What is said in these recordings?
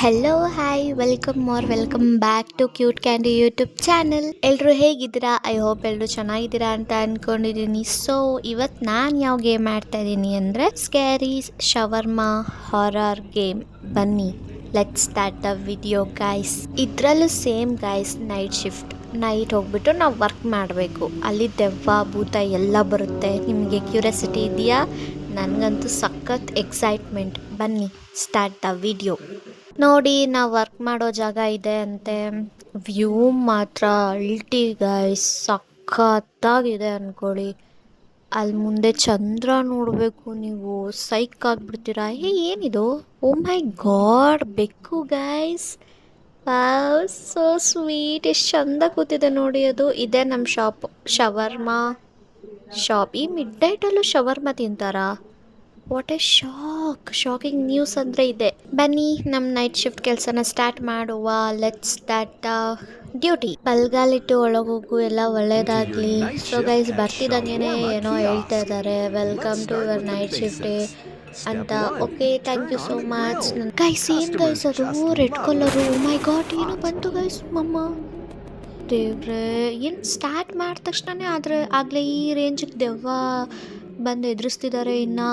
Hello hi welcome back to cute candy YouTube channel. ಎಲ್ಲರೂ ಹೇಗಿದ್ದೀರಾ? I hope ಎಲ್ಲರೂ ಚೆನ್ನಾಗಿದ್ದೀರಾ ಅಂತ ಅಂದ್ಕೊಂಡಿದ್ದೀನಿ. ಸೊ ಇವತ್ತು ನಾನು ಯಾವ ಗೇಮ್ ಆಡ್ತಾ ಇದ್ದೀನಿ ಅಂದರೆ ಸ್ಕ್ಯಾರಿ ಶವರ್ಮಾ ಹಾರರ್ ಗೇಮ್. ಬನ್ನಿ let's start the video guys. ಇದರಲ್ಲೂ ಸೇಮ್ ಗೈಸ್, ನೈಟ್ ಹೋಗ್ಬಿಟ್ಟು ನಾವು ವರ್ಕ್ ಮಾಡಬೇಕು. ಅಲ್ಲಿ ದೆವ್ವ ಭೂತ ಎಲ್ಲ ಬರುತ್ತೆ. ನಿಮಗೆ ಕ್ಯೂರಿಯಾಸಿಟಿ ಇದೆಯಾ? ನನಗಂತೂ ಸಖತ್ ಎಕ್ಸೈಟ್ಮೆಂಟ್. ಬನ್ನಿ ಸ್ಟಾರ್ಟ್ ದ ವಿಡಿಯೋ. ನೋಡಿ, ನಾವು ವರ್ಕ್ ಮಾಡೋ ಜಾಗ ಇದೆ ಅಂತೆ. ವ್ಯೂ ಮಾತ್ರ ಅಲ್ಟಿ ಗೈಸ್, ಸಖತ್ತಾಗಿದೆ ಅಂದ್ಕೊಳ್ಳಿ. ಅಲ್ಲಿ ಮುಂದೆ ಚಂದ್ರ ನೋಡಬೇಕು, ನೀವು ಸೈಕ್ ಆಗಿಬಿಡ್ತೀರಾ. ಏನಿದು? ಓ ಮೈ ಗಾಡ್, ಬೆಕ್ಕು ಗೈಸ್. Wow, so sweet. ಎಷ್ಟು ಚಂದ ಕೂತಿದೆ ನೋಡಿ. ಅದು ಇದೆ ನಮ್ಮ ಶವರ್ಮಾ ಶಾಪ್. ಈ ಮಿಡ್ ನೈಟಲ್ಲೂ ಶವರ್ಮಾ ತಿಂತಾರಾ? ವಾಟ್ ಎ ಶಾಕಿಂಗ್ ನ್ಯೂಸ್ ಅಂದರೆ ಇದೆ. ಬನ್ನಿ ನಮ್ಮ ನೈಟ್ ಶಿಫ್ಟ್ ಕೆಲಸನ ಸ್ಟಾರ್ಟ್ ಮಾಡುವ. Let's start duty. ಬಲ್ಗಾಲಿಟ್ಟು ಒಳಗೋಗು, ಎಲ್ಲ ಒಳ್ಳೇದಾಗಲಿ. ಸೊ ಗೈಸ್, ಬರ್ತಿದ್ದಂಗೆ ಏನೋ ಹೇಳ್ತಾ ಇದ್ದಾರೆ, welcome to your night shift ಅಂತ. Okay, thank you so much. Guys, ಏನು ಗೈಸ್ ಅದು ರೆಡ್ ಕಲರು? ಮೈ ಗಾಡ್, ಏನೋ ಬಂತು ಗೈಸ್. ದೇವ್ರೆ, ಏನು ಸ್ಟಾರ್ಟ್ ಮಾಡಿದ ತಕ್ಷಣನೇ ಆಗಲೇ ಈ ರೇಂಜಿಗೆ ದೆವ್ವ ಬಂದು ಎದುರಿಸ್ತಿದ್ದಾರೆ. ಇನ್ನು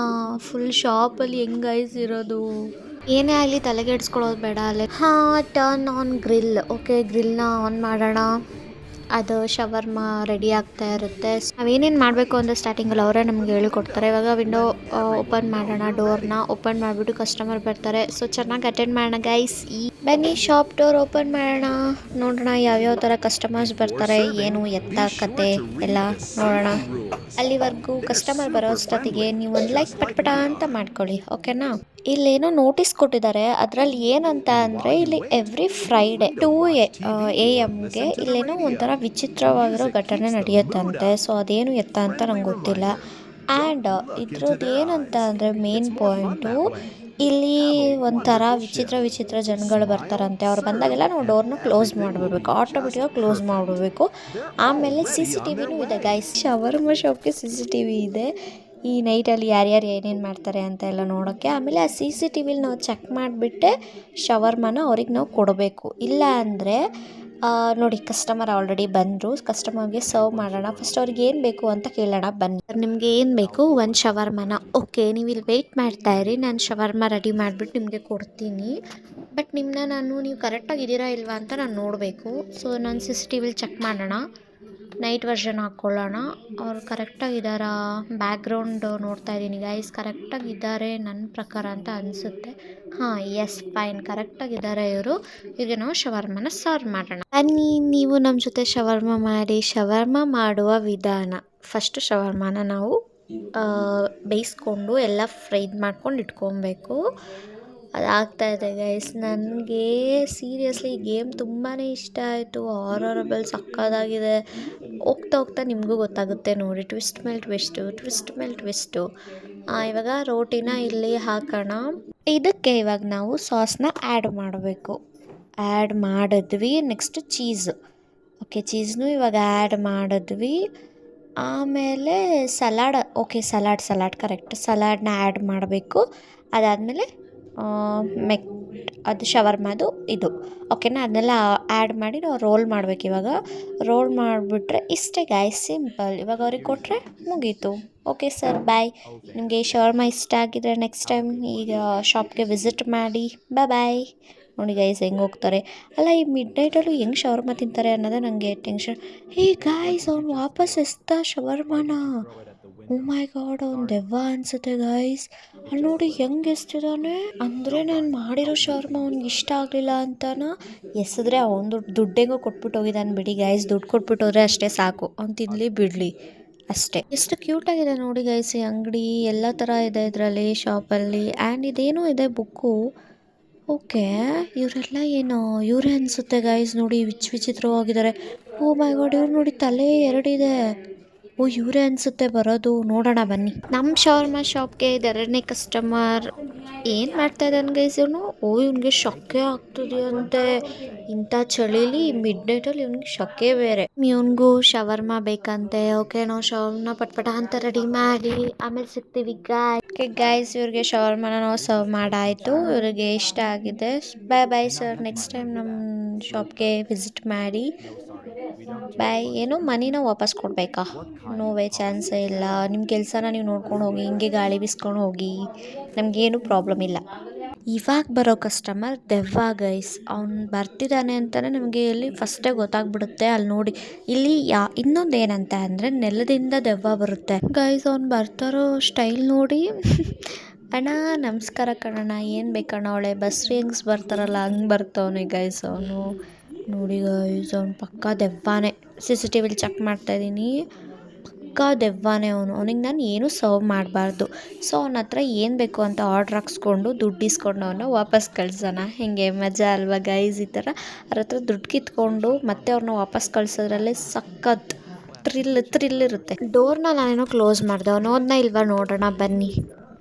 ಫುಲ್ ಶಾಪಲ್ಲಿ ಗೈಸ್ ಇರೋದು. ಏನೇ ಆಗಲಿ ತಲೆಗೆಡ್ಸ್ಕೊಳ್ಳೋದು ಬೇಡ. ಅಲ್ಲೇ ಟರ್ನ್ ಆನ್ ಗ್ರಿಲ್. ಓಕೆ, ಗ್ರಿಲ್ನ ಆನ್ ಮಾಡೋಣ. ಅದು ಶವರ್ಮಾ ರೆಡಿ ಆಗ್ತಾ ಇರುತ್ತೆ. ನಾವೇನೇನು ಮಾಡಬೇಕು ಅಂದರೆ ಸ್ಟಾರ್ಟಿಂಗಲ್ಲಿ ಅವರೇ ನಮ್ಗೆ ಹೇಳ್ಕೊಡ್ತಾರೆ. ಇವಾಗ ವಿಂಡೋ ಓಪನ್ ಮಾಡೋಣ. ಡೋರ್ನ ಓಪನ್ ಮಾಡಿಬಿಟ್ಟು ಕಸ್ಟಮರ್ ಬರ್ತಾರೆ. ಸೊ ಚೆನ್ನಾಗಿ ಅಟೆಂಡ್ ಮಾಡೋಣ ಗೈಸ್. ಬನ್ನಿ ಶಾಪ್ ಡೋರ್ ಓಪನ್ ಮಾಡೋಣ. ನೋಡೋಣ ಯಾವ್ಯಾವ ಥರ ಕಸ್ಟಮರ್ಸ್ ಬರ್ತಾರೆ, ಏನು ಎತ್ತ ಕತೆ ಎಲ್ಲ ನೋಡೋಣ. ಅಲ್ಲಿವರೆಗೂ ಕಸ್ಟಮರ್ ಬರೋ ಅಷ್ಟೊತ್ತಿಗೆ ನೀವು ಒಂದು ಲೈಕ್ ಪಟ್ಪಟ ಅಂತ ಮಾಡ್ಕೊಳ್ಳಿ, ಓಕೆನಾ? ಇಲ್ಲೇನೋ ನೋಟಿಸ್ ಕೊಟ್ಟಿದ್ದಾರೆ. ಅದರಲ್ಲಿ ಏನಂತ ಅಂದರೆ, ಇಲ್ಲಿ ಎವ್ರಿ ಫ್ರೈಡೆ 2 AM ಇಲ್ಲೇನೋ ಒಂಥರ ವಿಚಿತ್ರವಾಗಿರೋ ಘಟನೆ ನಡೆಯುತ್ತಂತೆ. ಸೊ ಅದೇನು ಎತ್ತ ಅಂತ ನಂಗೆ ಗೊತ್ತಿಲ್ಲ. ಆ್ಯಂಡ್ ಇದ್ರದ್ದು ಏನಂತ ಅಂದರೆ, ಮೇನ್ ಪಾಯಿಂಟು, ಇಲ್ಲಿ ಒಂಥರ ವಿಚಿತ್ರ ಜನಗಳು ಬರ್ತಾರಂತೆ. ಅವ್ರು ಬಂದಾಗೆಲ್ಲ ನಾವು ಡೋರ್ನ ಕ್ಲೋಸ್ ಮಾಡಿಬಿಡ್ಬೇಕು, ಆಟೋಮೆಟಿಕಾಗಿ ಕ್ಲೋಸ್ ಮಾಡಿಬಿಡ್ಬೇಕು. ಆಮೇಲೆ CCTV ಇದೆ ಗೈಸ್. ಶವರ್ಮಾ ಶಾಪ್ಗೆ CCTV ಇದೆ. ಈ ನೈಟಲ್ಲಿ ಯಾರ್ಯಾರು ಏನೇನು ಮಾಡ್ತಾರೆ ಅಂತ ಎಲ್ಲ ನೋಡೋಕ್ಕೆ. ಆಮೇಲೆ ಆ CCTVಲಿ ನಾವು ಚೆಕ್ ಮಾಡಿಬಿಟ್ಟೆ ಶವರ್ಮಾನ ಅವ್ರಿಗೆ ನಾವು ಕೊಡಬೇಕು. ಇಲ್ಲ ಅಂದರೆ ನೋಡಿ, ಕಸ್ಟಮರ್ ಆಲ್ರೆಡಿ ಬಂದರು. ಕಸ್ಟಮರ್ಗೆ ಸರ್ವ್ ಮಾಡೋಣ. ಫಸ್ಟ್ ಅವ್ರಿಗೆ ಏನು ಬೇಕು ಅಂತ ಕೇಳೋಣ. ಬನ್ನಿ, ನಿಮಗೆ ಏನು ಬೇಕು? ಒಂದು ಶವರ್ಮಾನ. ಓಕೆ, ನೀವು ಇಲ್ಲಿ ವೆಯ್ಟ್ ಮಾಡ್ತಾಯಿರಿ, ನಾನು ಶವರ್ಮಾ ರೆಡಿ ಮಾಡಿಬಿಟ್ಟು ನಿಮಗೆ ಕೊಡ್ತೀನಿ. ಬಟ್ ನೀವು ಕರೆಕ್ಟಾಗಿದ್ದೀರಾ ಇಲ್ವಾ ಅಂತ ನಾನು ನೋಡಬೇಕು. ಸೊ ನಾನು CCTVಲಿ ಚೆಕ್ ಮಾಡೋಣ. ನೈಟ್ ವರ್ಷನ್ ಹಾಕ್ಕೊಳ್ಳೋಣ. ಅವ್ರು ಕರೆಕ್ಟಾಗಿದ್ದಾರಾ? ಬ್ಯಾಕ್ಗ್ರೌಂಡ್ ನೋಡ್ತಾ ಇದ್ದೀನಿ ಗೈಸ್, ಕರೆಕ್ಟಾಗಿದ್ದಾರೆ ನನ್ನ ಪ್ರಕಾರ ಅಂತ ಅನಿಸುತ್ತೆ. ಎಸ್, ಫೈನ್, ಕರೆಕ್ಟಾಗಿದ್ದಾರೆ ಇವರು. ಈಗ ನಾವು ಶವರ್ಮಾನ ಸರ್ವ್ ಮಾಡೋಣ. ಬನ್ನಿ, ನೀವು ನಮ್ಮ ಜೊತೆ ಶವರ್ಮಾ ಮಾಡಿ. ಶವರ್ಮಾ ಮಾಡುವ ವಿಧಾನ: ಫಸ್ಟು ಶವರ್ಮಾನ ನಾವು ಬೇಯಿಸ್ಕೊಂಡು ಎಲ್ಲ ಫ್ರೈಡ್ ಮಾಡ್ಕೊಂಡು ಇಟ್ಕೊಬೇಕು. ಅದಾಗ್ತಾಯಿದೆ ಗೈಸ್. ನನಗೆ ಸೀರಿಯಸ್ಲಿ ಈ ಗೇಮ್ ತುಂಬಾ ಇಷ್ಟ ಆಯಿತು. ಹಾರರಬಲ್ ಸಕ್ಕತ್ತಾಗಿದೆ. ಹೋಗ್ತಾ ನಿಮಗೂ ಗೊತ್ತಾಗುತ್ತೆ ನೋಡಿ. ಟ್ವಿಸ್ಟ್ ಮೇಲೆ ಟ್ವಿಸ್ಟು. ಇವಾಗ ರೋಟಿನ ಇಲ್ಲಿ ಹಾಕೋಣ. ಇದಕ್ಕೆ ಇವಾಗ ನಾವು ಸಾಸ್ನ ಆ್ಯಡ್ ಮಾಡಬೇಕು. ಆ್ಯಡ್ ಮಾಡಿದ್ವಿ. Next cheese. ಓಕೆ, ಚೀಸ್ನು ಇವಾಗ ಆ್ಯಡ್ ಮಾಡಿದ್ವಿ. ಆಮೇಲೆ ಸಲಾಡ್. Okay, salad correct. ಸಲಾಡ್ನ ಆ್ಯಡ್ ಮಾಡಬೇಕು. ಅದಾದಮೇಲೆ ಅದು ಶವರ್ಮಾದು ಇದು, ಓಕೆನಾ? ಅದನ್ನೆಲ್ಲ ಆ್ಯಡ್ ಮಾಡಿ ನಾವು ರೋಲ್ ಮಾಡಬೇಕು. ಇವಾಗ ರೋಲ್ ಮಾಡಿಬಿಟ್ರೆ ಇಷ್ಟೇ ಗಾಯ್ಸ್, ಸಿಂಪಲ್. ಇವಾಗ ಅವ್ರಿಗೆ ಕೊಟ್ಟರೆ ಮುಗೀತು. ಓಕೆ ಸರ್, ಬಾಯ್. ನಿಮಗೆ ಶವರ್ಮಾ ಇಷ್ಟ ಆಗಿದ್ರೆ ನೆಕ್ಸ್ಟ್ ಟೈಮ್ ಈಗ ಶಾಪ್ಗೆ ವಿಸಿಟ್ ಮಾಡಿ. ಬಾಯ್. ನೋಡಿ ಗೈಸ್ ಹೆಂಗೆ ಹೋಗ್ತಾರೆ. ಅಲ್ಲ, ಈ ಮಿಡ್ ನೈಟಲ್ಲೂ ಹೆಂಗೆ ಶವರ್ಮಾ ತಿಂತಾರೆ ಅನ್ನೋದೇ ನನಗೆ ಟೆನ್ಷನ್. ಗಾಯ್ಸ್, ಅವ್ನು ವಾಪಸ್ ಎಸ್ತಾ ಶವರ್ಮಾನ. ಓ ಮೈ ಗಾಡ್, ಅವ್ನು ದೆವ್ವ ಅನಿಸುತ್ತೆ ಗೈಸ್. ಅಲ್ಲಿ ನೋಡಿ ಹೆಂಗೆ ಎಸ್ತಿದ್ದಾನೆ ಅಂದರೆ, ನಾನು ಮಾಡಿರೋ ಶವರ್ಮಾ ಅವ್ನಿಗೆ ಇಷ್ಟ ಆಗಲಿಲ್ಲ ಅಂತಾನ ಎಸಿದ್ರೆ ಅವನು ದುಡ್ಡೆಂಗೋ ಕೊಟ್ಬಿಟ್ಟು ಹೋಗಿದ್ದಾನೆ ಬಿಡಿ ಗೈಸ್. ದುಡ್ಡು ಕೊಟ್ಬಿಟ್ಟು ಹೋದರೆ ಅಷ್ಟೇ ಸಾಕು, ಅವ್ನು ತಿನ್ನಲಿ ಬಿಡಲಿ ಅಷ್ಟೇ. ಎಷ್ಟು ಕ್ಯೂಟಾಗಿದೆ ನೋಡಿ ಗೈಸ್ ಈ ಅಂಗಡಿ. ಎಲ್ಲ ಥರ ಇದೆ ಇದರಲ್ಲಿ ಶಾಪಲ್ಲಿ. ಆ್ಯಂಡ್ ಇದೇನೋ ಇದೆ ಬುಕ್ಕು. ಓಕೆ, ಇವರೆಲ್ಲ ಏನು ಇವರೇ ಅನಿಸುತ್ತೆ ಗೈಸ್. ನೋಡಿ ವಿಚಿತ್ರವಾಗಿದ್ದಾರೆ. ಓ ಮೈ ಗಾಡ್, ಇವ್ರು ನೋಡಿ ತಲೆ 2 ಇದೆ. ಓ ಇವರೇ ಅನಿಸುತ್ತೆ ಬರೋದು, ನೋಡೋಣ ಬನ್ನಿ. ನಮ್ಮ ಶವರ್ಮಾ ಶಾಪ್ಗೆ ಎರಡನೇ ಕಸ್ಟಮರ್ ಏನು ಮಾಡ್ತಾ ಇದ್ದಾನೆ ಗೈಸ್ ಇವನು. ಓ ಇವನಿಗೆ ಶೊಕ್ಕೆ ಆಗ್ತದೆಯಂತೆ ಇಂಥ ಚಳಿಲಿ ಮಿಡ್ ನೈಟಲ್ಲಿ ಇವನಿಗೆ ಶೊಕ್ಕೆ ಬೇರೆ. ಇವನಿಗೂ ಶವರ್ಮಾ ಬೇಕಂತೆ. ಓಕೆ ನಾವು ಶವರ್ಮಾ ಪಟ್ಪಟ ಅಂತ ರೆಡಿ ಮಾಡಿ ಆಮೇಲೆ ಸಿಗ್ತೀವಿ ಗೈಸ್. ಇವ್ರಿಗೆ ಶವರ್ಮಾನ ನಾವು ಸರ್ವ್ ಮಾಡಾಯಿತು, ಇವ್ರಿಗೆ ಇಷ್ಟ ಆಗಿದೆ. ಬಾಯ್ ಬಾಯ್ ಸರ್, ನೆಕ್ಸ್ಟ್ ಟೈಮ್ ನಮ್ಮ ಶಾಪ್ಗೆ ವಿಸಿಟ್ ಮಾಡಿ. ಬಾಯ್. ಏನು ಮನಿನ ವಾಪಸ್ ಕೊಡಬೇಕಾ? ನೋ ವೇ, ಚಾನ್ಸೇ ಇಲ್ಲ. ನಿಮ್ಮ ಕೆಲಸನ ನೀವು ನೋಡ್ಕೊಂಡು ಹೋಗಿ, ಹಿಂಗೆ ಗಾಳಿ ಬಿಸ್ಕೊಂಡು ಹೋಗಿ, ನಮಗೇನು ಪ್ರಾಬ್ಲಮ್ ಇಲ್ಲ. ಇವಾಗ ಬರೋ ಕಸ್ಟಮರ್ ದೆವ್ವ ಗೈಸ್. ಅವ್ನು ಬರ್ತಿದ್ದಾನೆ ಅಂತಲೇ ನಮಗೆ ಇಲ್ಲಿ ಫಸ್ಟೇ ಗೊತ್ತಾಗ್ಬಿಡುತ್ತೆ. ಅಲ್ಲಿ ನೋಡಿ, ಇಲ್ಲಿ ಇನ್ನೊಂದು ಏನಂತ ಅಂದರೆ ನೆಲದಿಂದ ದೆವ್ವ ಬರುತ್ತೆ ಗೈಸ್. ಅವ್ನು ಬರ್ತಾರೋ ಸ್ಟೈಲ್ ನೋಡಿ. ಅಣ್ಣ ನಮಸ್ಕಾರ ಕಣಣ್ಣ, ಏನು ಬೇಕಣ್ಣ? ಅವಳೆ ಬಸ್ರಿ ಹೆಂಗ್ಸ್ ಬರ್ತಾರಲ್ಲ ಹಂಗೆ ಬರ್ತವನೆ ಗೈಸ್ ಅವನು. ನೋಡಿ ಗೈಸ್ ಅವ್ನು ಪಕ್ಕಾ ದೆವ್ವಾನೆ. CCTV ಚೆಕ್ ಮಾಡ್ತಾಯಿದ್ದೀನಿ, ಪಕ್ಕಾ ದೆವ್ವಾನೆ ಅವನು. ಅವನಿಗೆ ನಾನು ಏನೂ ಸರ್ವ್ ಮಾಡಬಾರ್ದು. ಸೊ ಅವನ ಹತ್ರ ಏನು ಬೇಕು ಅಂತ ಆರ್ಡ್ರ್ ಹಾಕ್ಸ್ಕೊಂಡು ದುಡ್ಡು ಇಸ್ಕೊಂಡು ಅವನ್ನ ವಾಪಸ್ ಕಳ್ಸೋಣ. ಹಿಂಗೆ ಮಜಾ ಅಲ್ವಾ ಗೈಸ್? ಈ ಥರ ಅವ್ರ ಹತ್ರ ದುಡ್ಡು ಕಿತ್ಕೊಂಡು ಮತ್ತೆ ಅವ್ರನ್ನ ವಾಪಸ್ ಕಳ್ಸೋದ್ರಲ್ಲೇ ಸಖತ್ ಥ್ರಿಲ್ ಇರುತ್ತೆ. ಡೋರ್ನ ನಾನೇನೋ ಕ್ಲೋಸ್ ಮಾಡಿದೆ, ಅವನು ಹೋದ್ನ ಇಲ್ವಾ ನೋಡೋಣ ಬನ್ನಿ.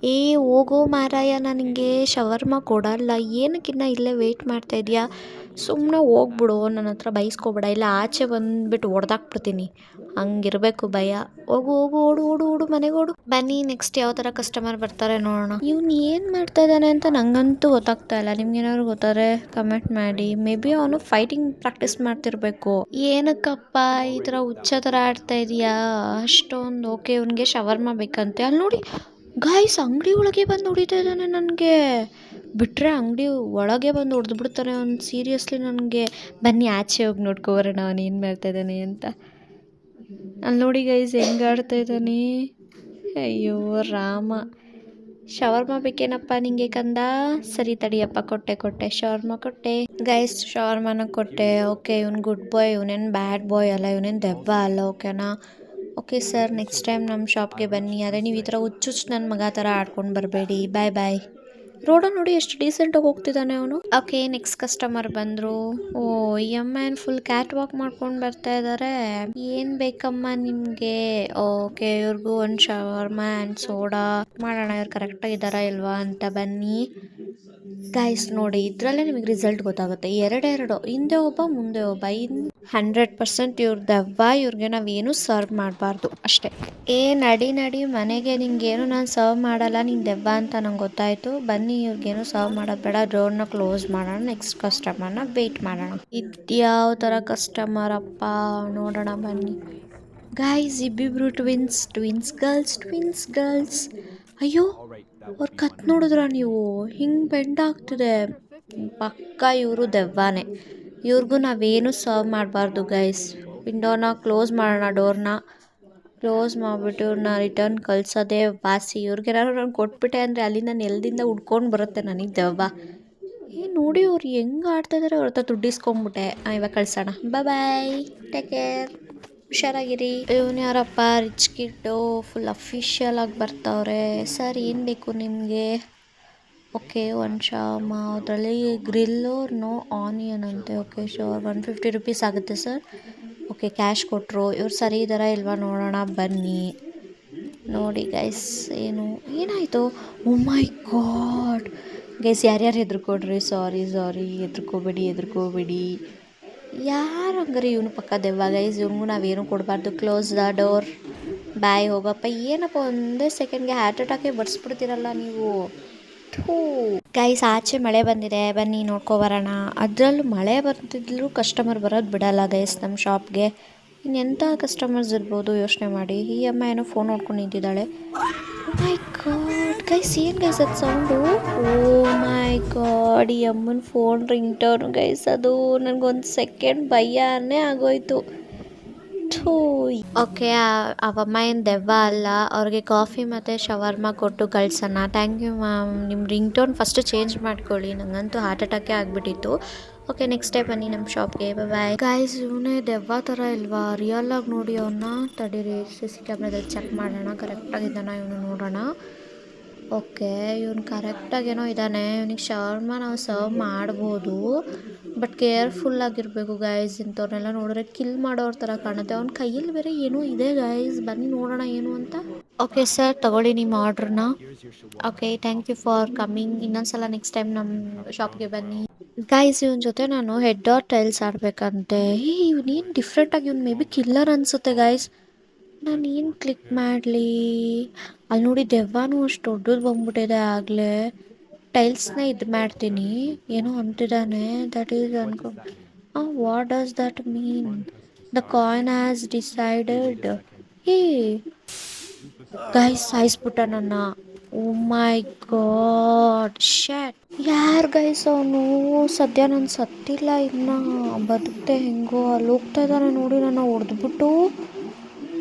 ಹೋಗೋ ಮಾರಾಯ, ನನಗೆ ಶವರ್ಮ ಕೊಡಲ್ಲ. ಏನಕ್ಕಿನ್ನ ಇಲ್ಲೇ ವೆಯ್ಟ್ ಮಾಡ್ತಾ ಇದೆಯಾ? ಸುಮ್ಮನೆ ಹೋಗ್ಬಿಡು, ನನ್ನ ಹತ್ರ ಬೈಸ್ಕೊಬೇಡ, ಇಲ್ಲ ಆಚೆ ಬಂದುಬಿಟ್ಟು ಹೊಡೆದಾಕ್ಬಿಡ್ತೀನಿ. ಹಂಗಿರಬೇಕು ಭಯ. ಹೋಗು ಹೋಗು, ಓಡು ಓಡು ಓಡು, ಮನೆಗೆ ಓಡು. ಬನ್ನಿ ನೆಕ್ಸ್ಟ್ ಯಾವ ಥರ ಕಸ್ಟಮರ್ ಬರ್ತಾರೆ ನೋಡೋಣ. ಇವ್ನು ಏನು ಮಾಡ್ತಾ ಇದ್ದಾನೆ ಅಂತ ನಂಗಂತೂ ಗೊತ್ತಾಗ್ತಾ ಇಲ್ಲ. ನಿಮ್ಗೇನಾದ್ರು ಗೊತ್ತಾರೆ ಕಮೆಂಟ್ ಮಾಡಿ. ಮೇ ಬಿ ಅವನು ಫೈಟಿಂಗ್ ಪ್ರಾಕ್ಟೀಸ್ ಮಾಡ್ತಿರ್ಬೇಕು. ಏನಕ್ಕಪ್ಪ ಈ ಥರ ಹುಚ್ಚ ಥರ ಆಡ್ತಾ ಇದೆಯಾ ಅಷ್ಟೊಂದು? ಓಕೆ ಇವನಿಗೆ ಶವರ್ಮ ಬೇಕಂತೆ. ಅಲ್ಲಿ ನೋಡಿ ಗಾಯ್ಸ್, ಅಂಗಡಿ ಒಳಗೆ ಬಂದು ಹೊಡಿತಾ ಇದ್ದಾನೆ. ನನಗೆ ಬಿಟ್ಟರೆ ಅಂಗಡಿ ಒಳಗೆ ಬಂದು ಹೊಡೆದು ಬಿಡ್ತಾನೆ ಅವ್ನು. ಸೀರಿಯಸ್ಲಿ ನನಗೆ. ಬನ್ನಿ ಆಚೆ ಹೋಗಿ ನೋಡ್ಕೊಬರೋಣ ಅವನು ಏನು ಮಾಡ್ತಾ ಇದ್ದಾನೆ ಅಂತ. ಅಲ್ಲಿ ನೋಡಿ ಗೈಸ್ ಹೆಂಗೆ ಆಡ್ತಾ ಇದ್ದಾನೆ. ಅಯ್ಯೋ ರಾಮ. ಶವರ್ಮ ಬೇಕೇನಪ್ಪ ನಿಂಗೆ ಕಂದ? ಸರಿ ತಡಿಯಪ್ಪ, ಕೊಟ್ಟೆ ಶವರ್ಮ ಕೊಟ್ಟೆ ಗೈಸ್. ಶವರ್ಮನ ಕೊಟ್ಟೆ. ಓಕೆ ಇವನು ಗುಡ್ ಬಾಯ್, ಇವನೇನು ಬ್ಯಾಡ್ ಬಾಯ್ ಅಲ್ಲ, ಇವನೇನು ದೆವ್ವ ಅಲ್ಲ. ಓಕೆನಾ? ಓಕೆ ಸರ್, ನೆಕ್ಸ್ಟ್ ಟೈಮ್ ನಮ್ಮ ಶಾಪ್ಗೆ ಬನ್ನಿ. ಅದೇ ನೀವು ಈ ಥರ ಹುಚ್ಚು ನನ್ನ ಮಗ ಥರ ಆಡ್ಕೊಂಡು ಬರಬೇಡಿ. ಬಾಯ್ ಬಾಯ್. ರೋಡ ನೋಡಿ ಎಷ್ಟು ಡೀಸೆಂಟಾಗಿ ಹೋಗ್ತಿದ್ದಾನೆ ಅವನು. ಓಕೆ ನೆಕ್ಸ್ಟ್ ಕಸ್ಟಮರ್ ಬಂದರು. ಓ ಈ ಅಮ್ಮ ಏನು ಫುಲ್ ಕ್ಯಾಟ್ ವಾಕ್ ಮಾಡ್ಕೊಂಡು ಬರ್ತಾ ಇದ್ದಾರೆ. ಏನು ಬೇಕಮ್ಮ ನಿಮಗೆ? ಓಕೆ ಇವ್ರಿಗೂ ಒಂದು ಶವರ್ಮ ಆ್ಯಂಡ್ ಸೋಡಾ ಮಾಡೋಣ. ಇವ್ರು ಕರೆಕ್ಟಾಗಿದ್ದಾರಾ ಇಲ್ವಾ ಅಂತ ಬನ್ನಿ ಗೈಸ್. ನೋಡಿ ಇದರಲ್ಲೇ ನಿಮಗೆ ರಿಸಲ್ಟ್ ಗೊತ್ತಾಗುತ್ತೆ. ಎರಡೆರಡು, ಹಿಂದೆ ಒಬ್ಬ ಮುಂದೆ ಒಬ್ಬ. 100% ಇವ್ರ ದೆವ್ವ. ಇವ್ರಿಗೆ ನಾವೇನು ಸರ್ವ್ ಮಾಡಬಾರ್ದು ಅಷ್ಟೇ. ನಡಿ ಮನೆಗೆ, ನಿಂಗೇನು ನಾನು ಸರ್ವ್ ಮಾಡಲ್ಲ, ನೀನು ದೆವ್ವ ಅಂತ ನಂಗೆ ಗೊತ್ತಾಯಿತು. ಬನ್ನಿ ಇವ್ರಿಗೇನು ಸರ್ವ್ ಮಾಡೋದು ಬೇಡ, ಡೋರ್ನ ಕ್ಲೋಸ್ ಮಾಡೋಣ. ನೆಕ್ಸ್ಟ್ ಕಸ್ಟಮರ್ನ ವೆಯ್ಟ್ ಮಾಡೋಣ. ಇದ್ಯಾವ ಥರ ಕಸ್ಟಮರ್ ಅಪ್ಪ, ನೋಡೋಣ ಬನ್ನಿ ಗೈಸ್. ಇಬ್ಬಿಬ್ರು twins girls. ಅಯ್ಯೋ ಅವ್ರ ಕತ್ ನೋಡಿದ್ರ ನೀವು, ಹಿಂಗೆ ಬೆಂಡ್ ಆಗ್ತಿದೆ. ಪಕ್ಕ ಇವರು ದೆವ್ವಾನೆ. ಇವ್ರಿಗೂ ನಾವೇನು ಸರ್ವ್ ಮಾಡಬಾರ್ದು ಗೈಸ್. ವಿಂಡೋನ ಕ್ಲೋಸ್ ಮಾಡೋಣ, ಡೋರ್ನ ಕ್ಲೋಸ್ ಮಾಡಿಬಿಟ್ಟು ಇವ್ರನ್ನ ರಿಟರ್ನ್ ಕಳ್ಸೋದೇ ವಾಸಿ. ಇವ್ರಿಗೇನಾದ್ರು ನಾನು ಕೊಟ್ಬಿಟ್ಟೆ ಅಂದರೆ ಅಲ್ಲಿಂದ ನೆಲದಿಂದ ಉಡ್ಕೊಂಡು ಬರುತ್ತೆ ನನಗೆ ದೆವ್ವ. ನೋಡಿ ಅವ್ರು ಹೆಂಗೆ ಆಡ್ತಾ ಇದ್ದಾರೆ. ಅವ್ರ ಹತ್ರ ದುಡ್ಡು ಇಸ್ಕೊಂಬಿಟ್ಟೆ. ಇವಾಗ ಕಳ್ಸೋಣ. ಬಾಯ್, ಟೇಕ್ ಕೇರ್, ಹುಷಾರಾಗಿರಿ. ಇವನು ಯಾರಪ್ಪ? ರಿಚ್ ಕಿಡ್ಡು, ಫುಲ್ ಅಫಿಷಿಯಲ್ ಆಗಿ ಬರ್ತಾವ್ರೆ. ಸರ್ ಏನು ಬೇಕು ನಿಮಗೆ? ಓಕೆ ಒಂದು ಶಾಮ, ಅದರಲ್ಲಿ ಗ್ರಿಲ್ಲು ನೋ ಆನಿಯನ್ ಅಂತೆ. ಓಕೆ ಶೋರ್, 150 ರುಪೀಸ್ ಆಗುತ್ತೆ ಸರ್. ಓಕೆ ಕ್ಯಾಶ್ ಕೊಟ್ಟರು. ಇವ್ರು ಸರಿ ಇದ್ದಾರಾ ಇಲ್ವಾ ನೋಡೋಣ ಬನ್ನಿ. ನೋಡಿ ಗೈಸ್ ಏನಾಯಿತು? ಓ ಮೈ ಗಾಡ್ ಗೈಸ್, ಯಾರ್ಯಾರು ಹೆದರ್ಕೊಡ್ರಿ. ಸಾರಿ ಹೆದರ್ಕೋಬೇಡಿ. ಯಾರು ಹಂಗಾರೆ? ಇವನು ಪಕ್ಕ ದೆವ್ವ ಗೈಸ್. ಇವ್ನಿಗೂ ನಾವೇನು ಕೊಡಬಾರ್ದು. Close the door. ಬಾಯ್ ಹೋಗಪ್ಪ. ಏನಪ್ಪ ಒಂದೇ ಸೆಕೆಂಡ್ಗೆ ಹಾರ್ಟ್ ಅಟ್ಯಾಕೇ ಬರ್ಸ್ಬಿಡ್ತೀರಲ್ಲ ನೀವು. ಗೈಸ್ ಆಚೆ ಮಳೆ ಬಂದಿದೆ, ಬನ್ನಿ ನೋಡ್ಕೊಬರೋಣ. ಅದರಲ್ಲೂ ಮಳೆ ಬರ್ತಿದ್ರು ಕಸ್ಟಮರ್ ಬರೋದು ಬಿಡಲ್ಲ ಗೈಸ್ ನಮ್ಮ ಶಾಪ್ಗೆ. ಇನ್ನೆಂಥ ಕಸ್ಟಮರ್ಸ್ ಇರ್ಬೋದು ಯೋಚನೆ ಮಾಡಿ. ಈ ಅಮ್ಮ ಏನೋ ಫೋನ್ ನೋಡ್ಕೊಂಡು ನಿಂತಿದ್ದಾಳೆ. ಮೈ ಗಾಡ್ ಗೈಸ್, ಏನು ಗೈಸ್ ಅದು ಸೌಂಡು? ಓ ಮೈ ಗಾಡ್, ಈ ಅಮ್ಮನ ಫೋನ್ ರಿಂಗ್ ಟೋನು ಗೈಸ್. ಅದು ನನಗೊಂದು ಸೆಕೆಂಡ್ ಭಯನೇ ಆಗೋಯ್ತು. ಓಕೆ ಅವಮ್ಮ ಏನು ದೆವ್ವ ಅಲ್ಲ. ಅವ್ರಿಗೆ ಕಾಫಿ ಮತ್ತು ಶವರ್ಮ ಕೊಟ್ಟು ಕಳ್ಸೋಣ. Thank you ma'am. ನಿಮ್ಮ ರಿಂಗ್ ಟೋನ್ ಫಸ್ಟು ಚೇಂಜ್ ಮಾಡ್ಕೊಳ್ಳಿ, ನನಗಂತೂ ಹಾರ್ಟ್ ಅಟ್ಯಾಕೇ ಆಗಿಬಿಟ್ಟಿತ್ತು. ಓಕೆ ನೆಕ್ಸ್ಟ್ ಡೇ ಬನ್ನಿ ನಮ್ಮ ಶಾಪ್ಗೆ. Bye guys. ಇವನೇ ದೆವ್ವ ಥರ ಇಲ್ವಾ? ರಿಯಲ್ ಆಗಿ ನೋಡಿ ಅವನ್ನ. ತಡೀರಿ CC ಕ್ಯಾಮ್ರಾದಲ್ಲಿ ಚೆಕ್ ಮಾಡೋಣ, ಕರೆಕ್ಟಾಗಿದ್ದಾನ ಇವನು ನೋಡೋಣ. ಓಕೆ, ಇವನು ಕರೆಕ್ಟಾಗಿ ಏನೋ ಇದ್ದಾನೆ. ಇವನಿಗೆ ಶವರ್ಮ ನಾವು ಸರ್ವ್ ಮಾಡ್ಬೋದು, ಬಟ್ ಕೇರ್ಫುಲ್ ಆಗಿರಬೇಕು ಗೈಸ್. ಇಂಥವ್ರನ್ನೆಲ್ಲ ನೋಡಿದ್ರೆ ಕಿಲ್ ಮಾಡೋರ ಥರ ಕಾಣುತ್ತೆ. ಅವ್ನ ಕೈಯಲ್ಲಿ ಬೇರೆ ಏನೋ ಇದೆ ಗೈಸ್, ಬನ್ನಿ ನೋಡೋಣ ಏನು ಅಂತ. ಓಕೆ ಸರ್, ತಗೊಳ್ಳಿ ನಿಮ್ಮ ಆರ್ಡ್ರನ್ನ. Okay, thank you for coming. ಇನ್ನೊಂದ್ಸಲ ನೆಕ್ಸ್ಟ್ ಟೈಮ್ ನಮ್ಮ ಶಾಪ್ಗೆ ಬನ್ನಿ. ಗೈಸ್, ಇವನ ಜೊತೆ ನಾನು ಹೆಡ್ ಆರ್ ಟೈಲ್ಸ್ ಆಡಬೇಕಂತೆ. ಇವನೇನು ಡಿಫ್ರೆಂಟಾಗಿ, ಇವ್ನು ಮೇ ಬಿ ಕಿಲ್ಲರ್ ಅನಿಸುತ್ತೆ ಗೈಸ್. ನಾನು ಏನು ಕ್ಲಿಕ್ ಮಾಡಲಿ? ಅಲ್ಲಿ ನೋಡಿ, ದೆವ್ವನೂ ಅಷ್ಟು ದೊಡ್ಡದು ಬಂದ್ಬಿಟ್ಟಿದೆ ಆಗಲೇ. ಟೈಲ್ಸ್ನ ಇದು ಮಾಡ್ತೀನಿ, ಏನೋ ಅಂತಿದ್ದಾನೆ. ದಟ್ ಈಸ್ ಅನ್ಕೋ, what does that mean? The coin has decided. Hey guys, ಸಾಯಿಸ್ಬಿಟ್ಟ ನನ್ನ. Oh my god, shut. ಯಾರು ಗೈಸ್ ಅವನು? ಸದ್ಯ ನಾನು ಸತ್ತಿಲ್ಲ, ಇನ್ನು ಬದುಕ್ತೆ ಹೆಂಗೋ. ಅಲ್ಲಿ ಹೋಗ್ತಾ ಇದ್ದಾನೆ ನೋಡಿ, ನನ್ನ ಹೊಡೆದ್ಬಿಟ್ಟು.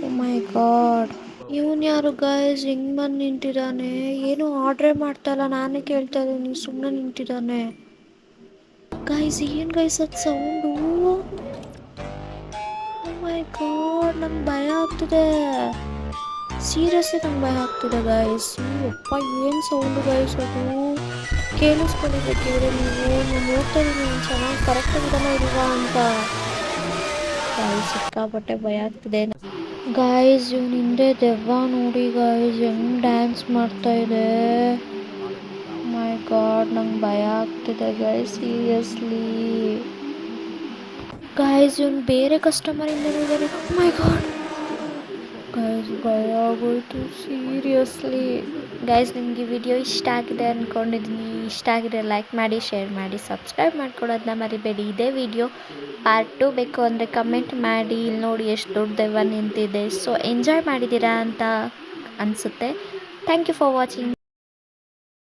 ಓ ಮೈ ಗಾಡ್, ಇವನು ಯಾರು ಗೈಸ್? ಹೆಂಗೆ ಬಂದು ನಿಂತಿದ್ದಾನೆ? ಏನು ಆರ್ಡ್ರೇ ಮಾಡ್ತಾಯಿಲ್ಲ, ನಾನೇ ಕೇಳ್ತಾ ಇದ್ದೀನಿ, ಸುಮ್ಮನೆ ನಿಂತಿದ್ದಾನೆ. ಗೈಸ್, ಏನು ಗೈಸ್ ಅದು ಸೌಂಡು? ಓ ಮೈ ಗಾಡ್, ನಂಗೆ ಭಯ ಆಗ್ತಿದೆ. ಸೀರಿಯಸ್ಲಿ ನಂಗೆ ಭಯ ಆಗ್ತಿದೆ ಗೈಸ್. ಅಪ್ಪ, ಏನು ಸೌಂಡು ಗೈಸ್ ಅದು? ಕೇಳಿಸ್ಕೊಂಡಿದ್ದಕ್ಕಿದ್ರೆ ನೀವು, ನಾನು ನೋಡ್ತಾ ಇದ್ದೀನಿ ನಾನು ಚೆನ್ನಾಗಿ ಕರೆಕ್ಟಾಗಿದ್ದಾನ ಇಲ್ವಾ ಅಂತ. ಗೈಸ್, ಸಿಕ್ಕಾಪಟ್ಟೆ ಭಯ ಆಗ್ತಿದೆ ಗೈಸ್. ಇವ್ನ ಹಿಂದೆ ದೆವ್ವ ನೋಡಿ ಗೈಸ್, ಹೆಂಗೆ ಡ್ಯಾನ್ಸ್ ಮಾಡ್ತಾ ಇದೆ. ಮೈ ಗಾಡ್, ನಂಗೆ ಭಯ ಆಗ್ತಿದೆ ಗೈಸ್, ಸೀರಿಯಸ್ಲಿ. ಗೈಸ್, ಇವನು ಬೇರೆ ಕಸ್ಟಮರಿಂದ ಇದ್ದಾರೆ. ಮೈ ಗಾಡ್ ಗೈಸ್, ಭಯ ಆಗೋಯ್ತು ಸೀರಿಯಸ್ಲಿ. ಗೈಸ್, ನಿಮಗೆ ವಿಡಿಯೋ ಇಷ್ಟ ಆಗಿದೆ ಅಂದ್ಕೊಂಡಿದ್ದೀನಿ. ಇಷ್ಟ ಆಗಿದ್ರೆ ಲೈಕ್ ಮಾಡಿ, ಶೇರ್ ಮಾಡಿ, ಸಬ್ಸ್ಕ್ರೈಬ್ ಮಾಡ್ಕೊಡೋದನ್ನ ಮರಿಬೇಡಿ. ಇದೇ ವಿಡಿಯೋ ಪಾರ್ಟ್ 2 ಬೇಕು ಅಂದರೆ ಕಮೆಂಟ್ ಮಾಡಿ. ಇಲ್ಲಿ ನೋಡಿ ಎಷ್ಟು ದೊಡ್ಡ ದೆವ್ವ ನಿಂತಿದೆ. ಸೊ ಎಂಜಾಯ್ ಮಾಡಿದ್ದೀರಾ ಅಂತ ಅನಿಸುತ್ತೆ. Thank you for watching.